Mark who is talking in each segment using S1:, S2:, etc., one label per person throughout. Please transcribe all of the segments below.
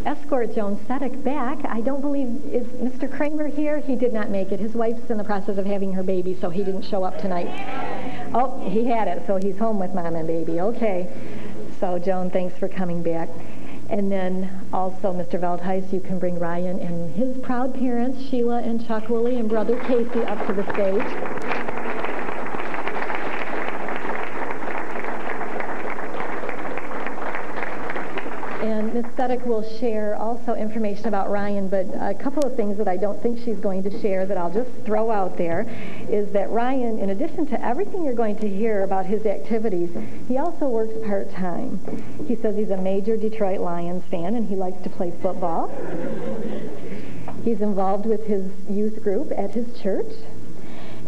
S1: escort Joan Sedek back. I don't believe, is Mr. Kramer here? He did not make it. His wife's in the process of having her baby, so he didn't show up tonight. Oh, he had it, so he's home with mom and baby. Okay. So Joan, thanks for coming back. And then also, Mr. Veldhuis, you can bring Ryan and his proud parents, Sheila and Chuck Wooley and brother Casey, up to the stage. And Ms. Sedek will share also information about Ryan, but a couple of things that I don't think she's going to share that I'll just throw out there is that Ryan, in addition to everything you're going to hear about his activities, he also works part-time. He says he's a major Detroit Lions fan and he likes to play football. He's involved with his youth group at his church.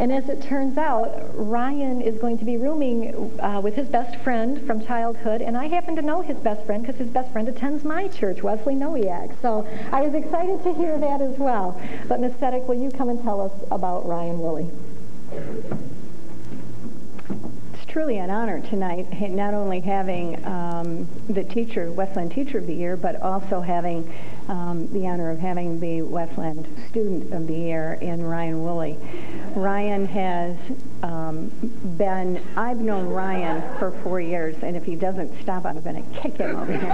S1: And as it turns out, Ryan is going to be rooming with his best friend from childhood, and I happen to know his best friend because his best friend attends my church, Wesley Nowiak. So I was excited to hear that as well. But Ms. Sedek, will you come and tell us about Ryan Wooley?
S2: It's truly an honor tonight, not only having the teacher, Westland Teacher of the Year, but also having the honor of having the Westland Student of the Year in Ryan Wooley. Ryan has I've known Ryan for 4 years, and if he doesn't stop, I'm going to kick him over here.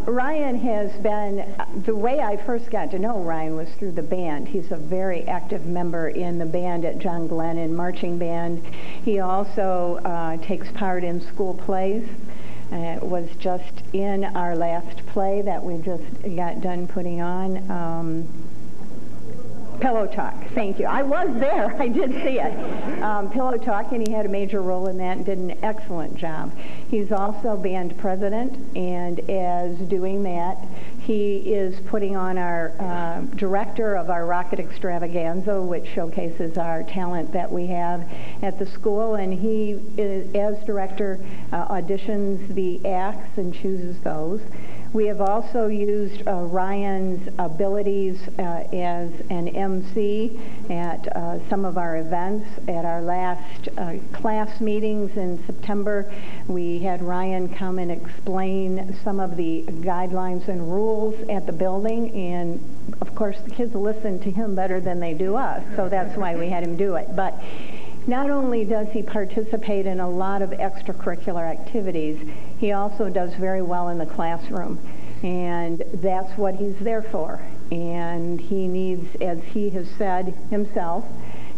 S2: Ryan has been, the way I first got to know Ryan was through the band. He's a very active member in the band at John Glenn in marching band. He also takes part in school plays. Was just in our last play that we just got done putting on. Pillow Talk, thank you. I was there, I did see it. Pillow Talk, and he had a major role in that and did an excellent job. He's also band president, and as doing that, he is putting on our director of our Rocket Extravaganza, which showcases our talent that we have at the school, and he, as director, auditions the acts and chooses those. We have also used Ryan's abilities as an MC at some of our events. At our last class meetings in September, we had Ryan come and explain some of the guidelines and rules at the building, and of course the kids listen to him better than they do us, so that's why we had him do it. But not only does he participate in a lot of extracurricular activities, he also does very well in the classroom. And that's what he's there for. And he needs, as he has said himself,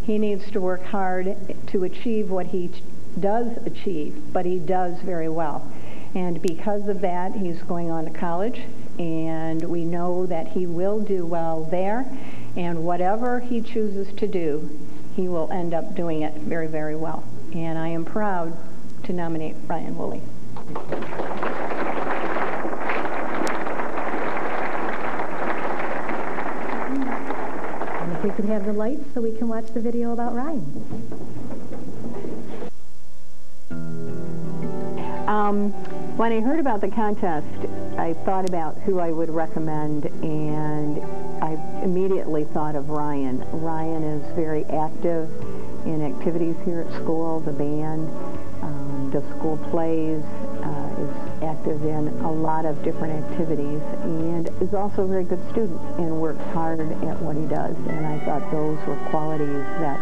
S2: he needs to work hard to achieve what he does achieve, but he does very well. And because of that, he's going on to college, and we know that he will do well there, and whatever he chooses to do, he will end up doing it very, very well. And I am proud to nominate Ryan Wooley.
S1: And if we could have the lights so we can watch the video about Ryan.
S2: When I heard about the contest, I thought about who I would recommend, and I immediately thought of Ryan. Ryan is very active in activities here at school, the band, does school plays, is active in a lot of different activities, and is also a very good student and works hard at what he does. And I thought those were qualities that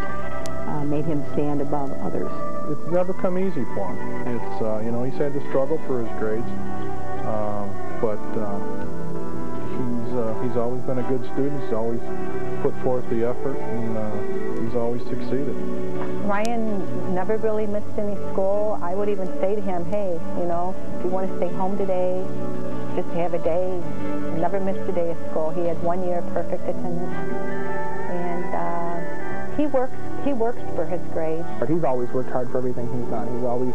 S2: made him stand above others.
S3: It's never come easy for him. It's, you know, he's had to struggle for his grades, but he's always been a good student. He's always put forth the effort, and he's always succeeded.
S4: Ryan never really missed any school. I would even say to him, hey, you know, if you want to stay home today, just have a day. Never missed a day of school. He had 1 year of perfect attendance. And he works for his grades.
S5: But he's always worked hard for everything he's done. He's always,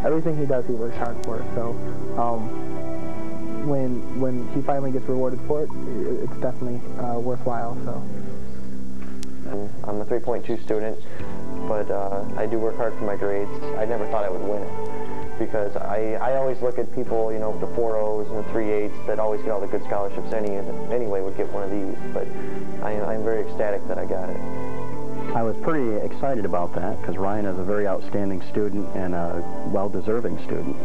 S5: everything he does, he works hard for. So when he finally gets rewarded for it, it's definitely worthwhile. So.
S6: I'm a 3.2 student, but I do work hard for my grades. I never thought I would win it, because I always look at people, you know, with the 4.0s and the 3.8s that always get all the good scholarships anyway would get one of these, but I'm very ecstatic that I got it.
S7: I was pretty excited about that because Ryan is a very outstanding student and a well-deserving student.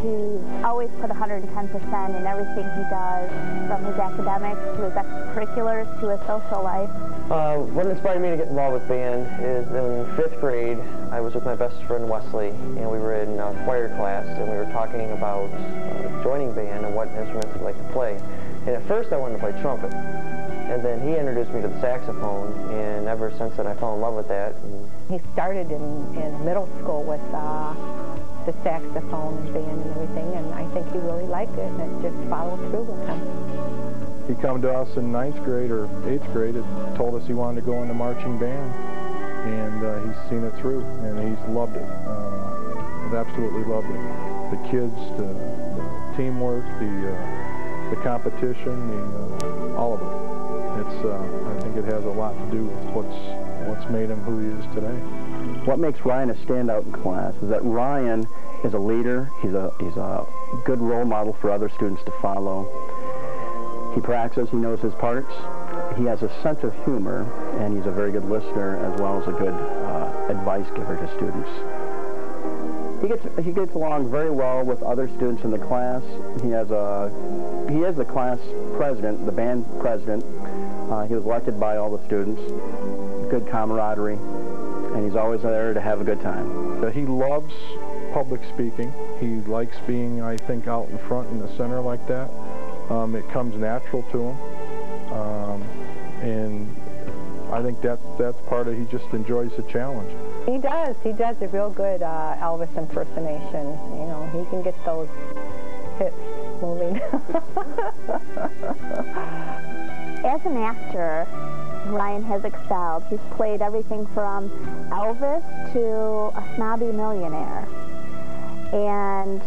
S4: He's always
S8: always put 110% in everything he does, from his academics to his extracurriculars to his social life.
S6: What inspired me to get involved with band is in 5th grade, I was with my best friend Wesley, and we were in choir class, and we were talking about joining band and what instruments I'd like to play. And at first I wanted to play trumpet, and then he introduced me to the saxophone, and ever since then I fell in love with that.
S4: He started in middle school with the saxophone and band and everything, and I think he really liked it, and it just followed through with him.
S3: He come to us in 9th grade or 8th grade and told us he wanted to go into marching band, and he's seen it through, and he's loved it. He's absolutely loved it. The kids, the teamwork, the competition, all of it. It's, I think it has a lot to do with what's made him who he is today.
S7: What makes Ryan a standout in class is that Ryan is a leader. He's a good role model for other students to follow. He practices, he knows his parts. He has a sense of humor, and he's a very good listener as well as a good advice giver to students. He gets along very well with other students in the class. He is the class president, the band president. He was elected by all the students. Good camaraderie, and he's always there to have a good time. He loves public speaking. He likes being, I think, out in front in the center like that. It comes natural to him, and I think that's part of, he just enjoys the challenge.
S4: He does a real good Elvis impersonation. You know, he can get those hips moving.
S8: As an actor, Ryan has excelled. He's played everything from Elvis to a snobby millionaire. And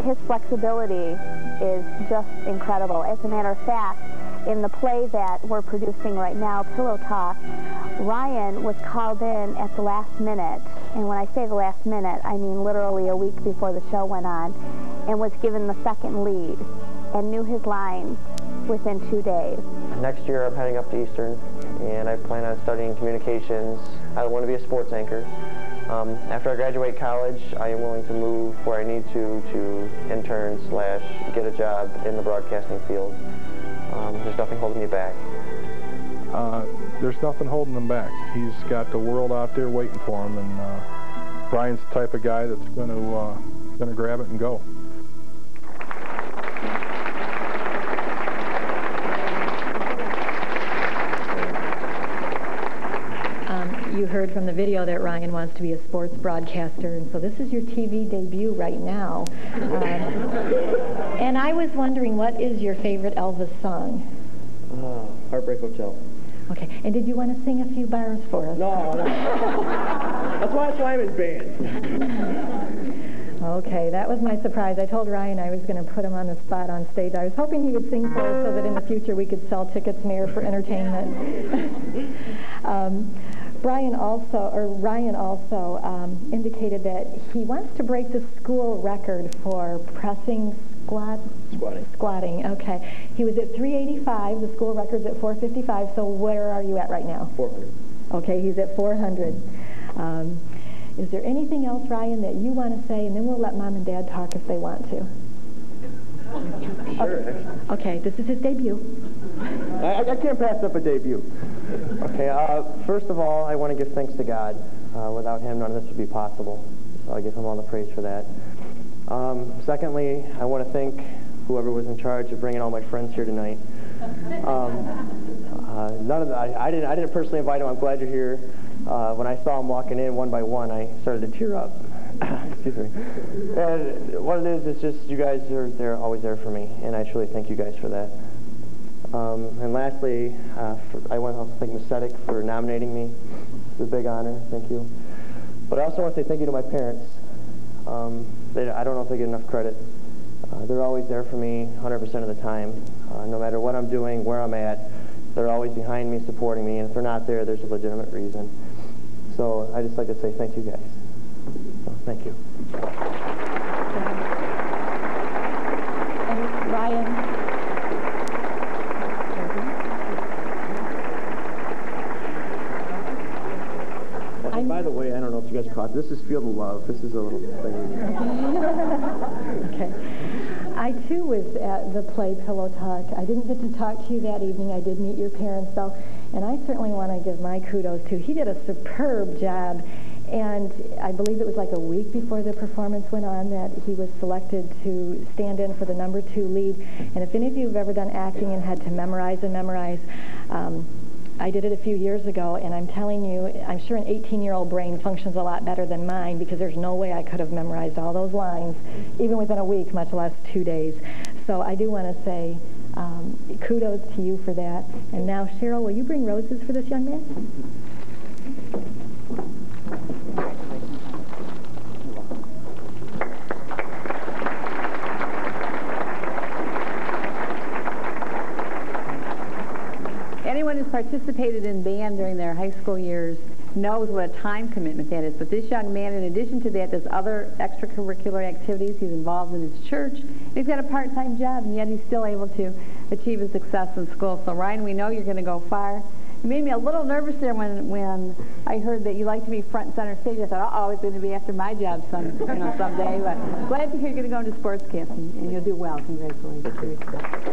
S8: his flexibility is just incredible. As a matter of fact, in the play that we're producing right now, Pillow Talk, Ryan was called in at the last minute. And when I say the last minute, I mean literally a week before the show went on, and was given the second lead and knew his lines within 2 days.
S6: Next year I'm heading up to Eastern, and I plan on studying communications. I want to be a sports anchor. After I graduate college, I am willing to move where I need to intern / get a job in the broadcasting field. There's nothing holding me back.
S3: There's nothing holding him back. He's got the world out there waiting for him, and Brian's the type of guy that's going to grab it and go.
S1: You heard from the video that Ryan wants to be a sports broadcaster, and so this is your TV debut right now. And I was wondering, what is your favorite Elvis song?
S6: Heartbreak Hotel.
S1: Okay, and did you want to sing a few bars for us?
S6: No. That's why I'm in band.
S1: Okay, that was my surprise. I told Ryan I was going to put him on the spot on stage. I was hoping he would sing for us so that in the future we could sell tickets more for entertainment. Ryan also indicated that he wants to break the school record for pressing squatting. Okay. He was at 385. The school record's at 455. So where are you at right now? 400. Okay, he's at 400. Is there anything else, Ryan, that you want to say? And then we'll let Mom and Dad talk if they want to.
S6: Sure.
S1: Okay, this is his debut.
S6: I can't pass up a debut. Okay, first of all, I want to give thanks to God. Without him, none of this would be possible. So I give him all the praise for that. Secondly, I want to thank whoever was in charge of bringing all my friends here tonight. I didn't personally invite them. I'm glad you're here. When I saw them walking in one by one, I started to tear up. Excuse me. And what it is just you guys are always there for me, and I truly thank you guys for that. And lastly, I want to also thank Ms. Sedek for nominating me. It's a big honor. Thank you. But I also want to say thank you to my parents. I don't know if they get enough credit. They're always there for me 100% of the time. No matter what I'm doing, where I'm at, they're always behind me, supporting me. And if they're not there, there's a legitimate reason. So I just like to say thank you guys. So, thank you.
S1: And Ryan.
S6: By the way, I don't know if you guys caught this is Field of Love. This is a little thing.
S1: Okay. I too was at the Play Pillow Talk. I didn't get to talk to you that evening. I did meet your parents though, and I certainly want to give my kudos to. He did a superb job, and I believe it was like a week before the performance went on that he was selected to stand in for the #2 lead. And if any of you have ever done acting and had to memorize, I did it a few years ago, and I'm telling you, I'm sure an 18-year-old brain functions a lot better than mine, because there's no way I could have memorized all those lines, even within a week, much less 2 days. So I do want to say kudos to you for that. And now, Cheryl, will you bring roses for this young man?
S9: Anyone who's participated in band during their high school years knows what a time commitment that is. But this young man, in addition to that, does other extracurricular activities. He's involved in his church. He's got a part-time job, and yet he's still able to achieve his success in school. So, Ryan, we know you're going to go far. It made me a little nervous there when I heard that you like to be front and center stage. I thought, oh, it's going to be after my job someday. But glad to hear you're going to go into sports camp, and you'll do well. Congratulations.